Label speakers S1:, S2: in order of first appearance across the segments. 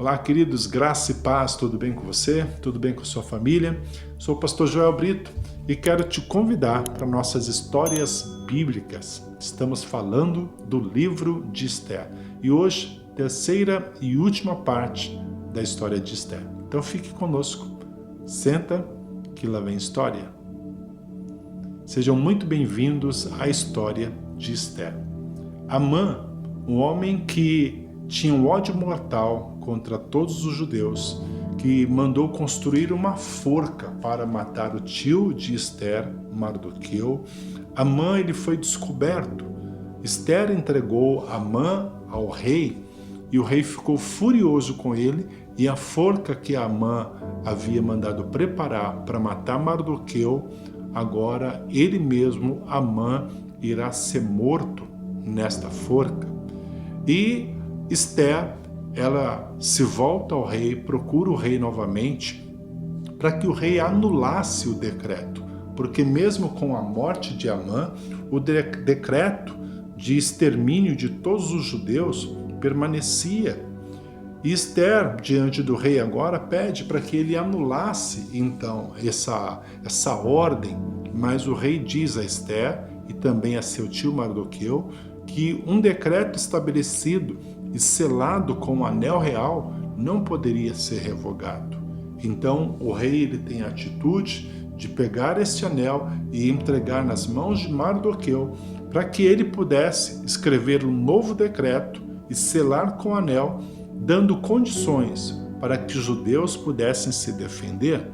S1: Olá, queridos, graça e paz, tudo bem com você? Tudo bem com sua família? Sou o pastor Joel Brito e quero te convidar para nossas histórias bíblicas. Estamos falando do livro de Esther e hoje, terceira e última parte da história de Esther. Então fique conosco, senta que lá vem história. Sejam muito bem-vindos à história de Esther. Amã, um homem que tinha um ódio mortal contra todos os judeus, que mandou construir uma forca para matar o tio de Esther, Mardoqueu. Amã, ele foi descoberto. Esther entregou Amã ao rei e o rei ficou furioso com ele, e a forca que Amã havia mandado preparar para matar Mardoqueu, agora ele mesmo, Amã, irá ser morto nesta forca. E Esther, ela se volta ao rei, procura o rei novamente, para que o rei anulasse o decreto, porque mesmo com a morte de Amã, o decreto de extermínio de todos os judeus permanecia. E Esther, diante do rei agora, pede para que ele anulasse então essa ordem, mas o rei diz a Esther e também a seu tio Mardoqueu que um decreto estabelecido e selado com o anel real não poderia ser revogado. Então o rei ele tem a atitude de pegar este anel e entregar nas mãos de Mardoqueu para que ele pudesse escrever um novo decreto e selar com o anel, dando condições para que os judeus pudessem se defender.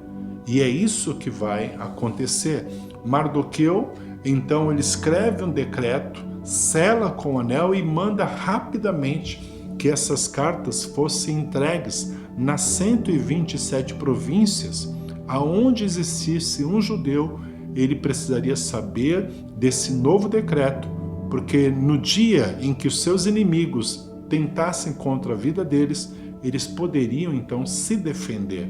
S1: E é isso que vai acontecer. Mardoqueu, então, ele escreve um decreto, sela com o anel e manda rapidamente que essas cartas fossem entregues nas 127 províncias. Aonde existisse um judeu, ele precisaria saber desse novo decreto, porque no dia em que os seus inimigos tentassem contra a vida deles, eles poderiam então se defender.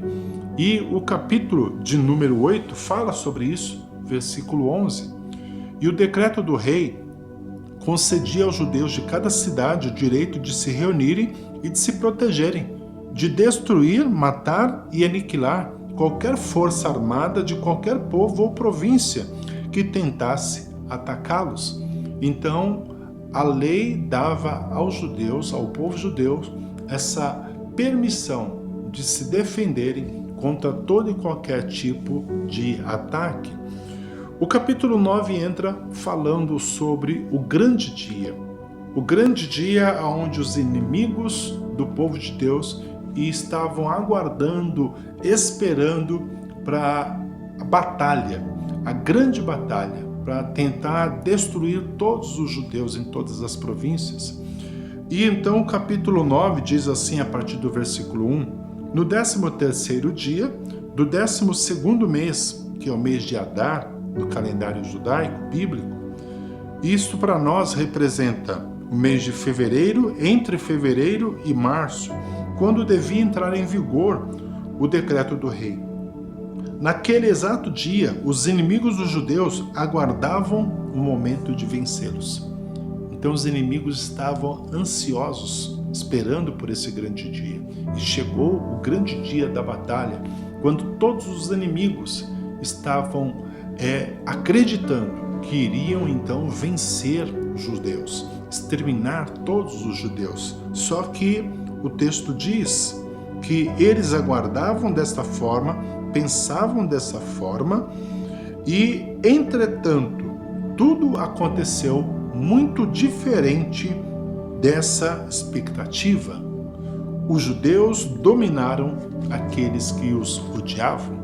S1: E o capítulo de número 8 fala sobre isso, versículo 11. E o decreto do rei concedia aos judeus de cada cidade o direito de se reunirem e de se protegerem, de destruir, matar e aniquilar qualquer força armada de qualquer povo ou província que tentasse atacá-los. Então, a lei dava aos judeus, ao povo judeu, essa permissão de se defenderem contra todo e qualquer tipo de ataque. O capítulo 9 entra falando sobre o grande dia onde os inimigos do povo de Deus estavam aguardando, esperando para a batalha, a grande batalha, para tentar destruir todos os judeus em todas as províncias. E então o capítulo 9 diz assim a partir do versículo 1: No 13º dia do 12º mês, que é o mês de Adar, no calendário judaico bíblico, isto para nós representa o mês de fevereiro, entre fevereiro e março, quando devia entrar em vigor o decreto do rei. Naquele exato dia, os inimigos dos judeus aguardavam o momento de vencê-los. Então os inimigos estavam ansiosos, esperando por esse grande dia. E chegou o grande dia da batalha, quando todos os inimigos estavam acreditando que iriam então vencer os judeus, exterminar todos os judeus. Só que o texto diz que eles aguardavam desta forma, pensavam dessa forma, e, entretanto, tudo aconteceu muito diferente dessa expectativa. Os judeus dominaram aqueles que os odiavam.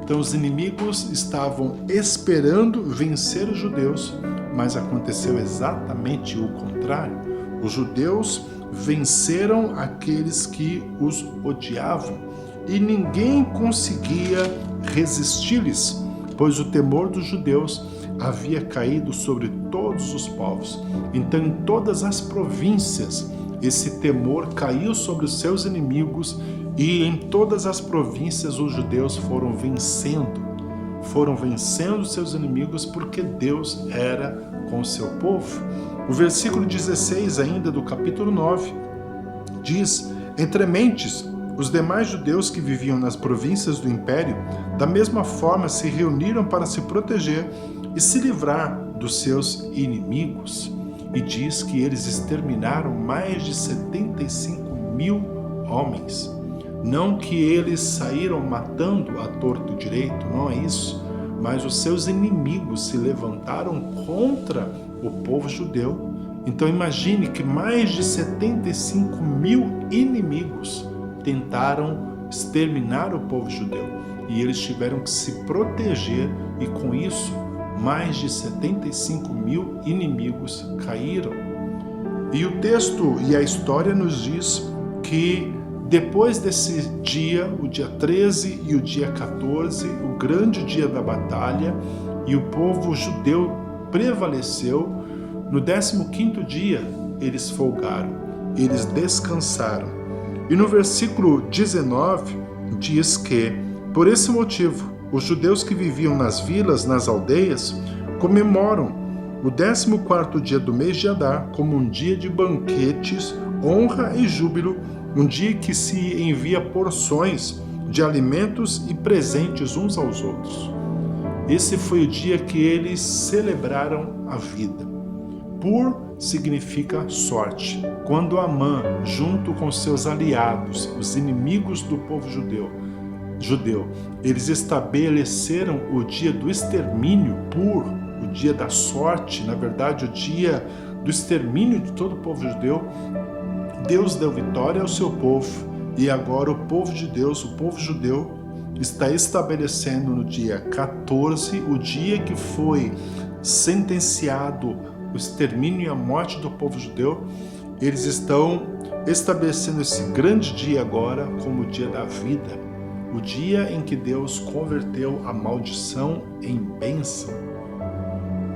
S1: Então, os inimigos estavam esperando vencer os judeus, mas aconteceu exatamente o contrário. Os judeus venceram aqueles que os odiavam e ninguém conseguia resistir-lhes, pois o temor dos judeus havia caído sobre todos os povos. Então, em todas as províncias, esse temor caiu sobre os seus inimigos e em todas as províncias os judeus foram vencendo seus inimigos porque Deus era com o seu povo. O versículo 16 ainda do capítulo 9 diz: Entre mentes, os demais judeus que viviam nas províncias do império, da mesma forma se reuniram para se proteger e se livrar dos seus inimigos. E diz que eles exterminaram mais de 75.000 homens. Não que eles saíram matando a torto e direito, não é isso, mas os seus inimigos se levantaram contra o povo judeu. Então imagine que mais de 75.000 inimigos tentaram exterminar o povo judeu e eles tiveram que se proteger, e com isso mais de 75.000 inimigos caíram. E o texto e a história nos diz que depois desse dia, o dia 13 e o dia 14, o grande dia da batalha, e o povo judeu prevaleceu, no 15º dia eles folgaram, eles descansaram. E no versículo 19 diz que, por esse motivo, os judeus que viviam nas vilas, nas aldeias, comemoram o 14º dia do mês de Adar como um dia de banquetes, honra e júbilo, um dia que se envia porções de alimentos e presentes uns aos outros. Esse foi o dia que eles celebraram a vida. Pur significa sorte. Quando Amã, junto com seus aliados, os inimigos do povo judeu, eles estabeleceram o dia do extermínio, Pur, o dia da sorte, na verdade o dia do extermínio de todo o povo judeu. Deus deu vitória ao seu povo, e agora o povo de Deus, o povo judeu, está estabelecendo no dia 14, o dia que foi sentenciado o extermínio e a morte do povo judeu. Eles estão estabelecendo esse grande dia agora como o dia da vida, o dia em que Deus converteu a maldição em bênção.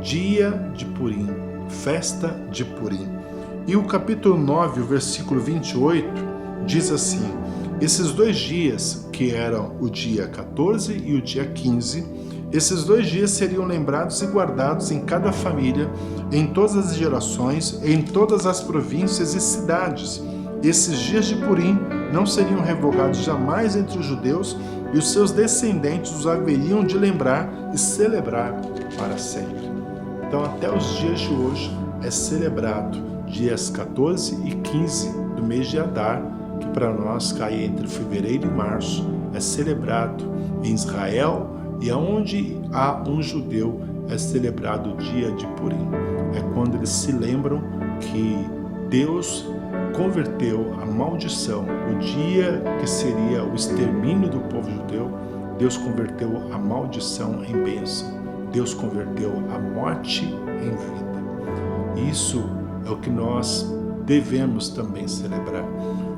S1: Dia de Purim, festa de Purim. E o capítulo 9, o versículo 28, diz assim: esses 2 dias, que eram o dia 14 e o dia 15, esses 2 dias seriam lembrados e guardados em cada família, em todas as gerações, em todas as províncias e cidades. Esses dias de Purim não seriam revogados jamais entre os judeus, e os seus descendentes os haveriam de lembrar e celebrar para sempre. Então, até os dias de hoje é celebrado dias 14 e 15 do mês de Adar, que para nós cai entre fevereiro e março, é celebrado em Israel, e aonde há um judeu é celebrado o dia de Purim. É quando eles se lembram que Deus converteu a maldição, o dia que seria o extermínio do povo judeu, Deus converteu a maldição em bênção. Deus converteu a morte em vida. Isso é o que nós devemos também celebrar.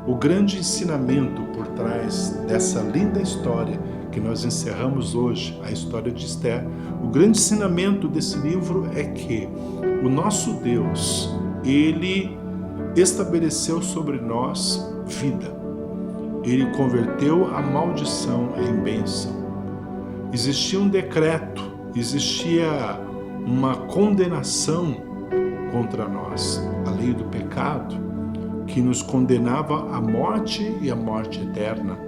S1: O grande ensinamento por trás dessa linda história que nós encerramos hoje, a história de Esther, o grande ensinamento desse livro é que o nosso Deus, Ele estabeleceu sobre nós vida. Ele converteu a maldição em bênção. Existia um decreto, existia uma condenação contra nós, a lei do pecado, que nos condenava à morte e à morte eterna.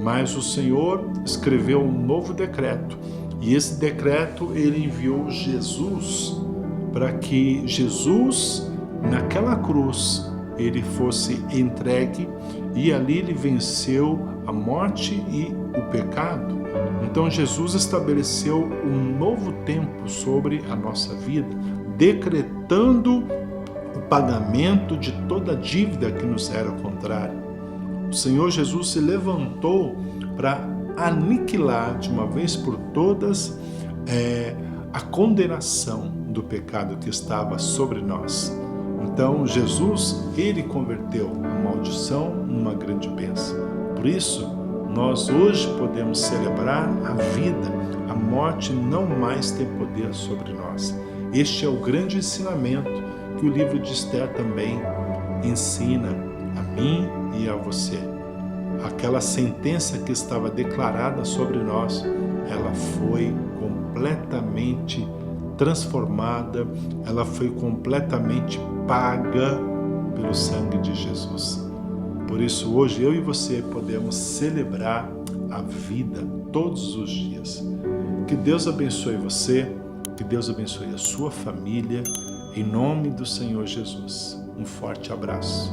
S1: Mas o Senhor escreveu um novo decreto, e esse decreto ele enviou Jesus, para que Jesus, naquela cruz, ele fosse entregue, e ali ele venceu a morte e o pecado. Então Jesus estabeleceu um novo tempo sobre a nossa vida, decretando o pagamento de toda a dívida que nos era contrária. O Senhor Jesus se levantou para aniquilar de uma vez por todas a condenação do pecado que estava sobre nós. Então Jesus, ele converteu a maldição numa grande bênção. Por isso, nós hoje podemos celebrar a vida. A morte não mais tem poder sobre nós. Este é o grande ensinamento que o livro de Esther também ensina a mim e a você. Aquela sentença que estava declarada sobre nós, ela foi completamente transformada, ela foi completamente paga pelo sangue de Jesus. Por isso, hoje eu e você podemos celebrar a vida todos os dias. Que Deus abençoe você, que Deus abençoe a sua família, em nome do Senhor Jesus. Um forte abraço.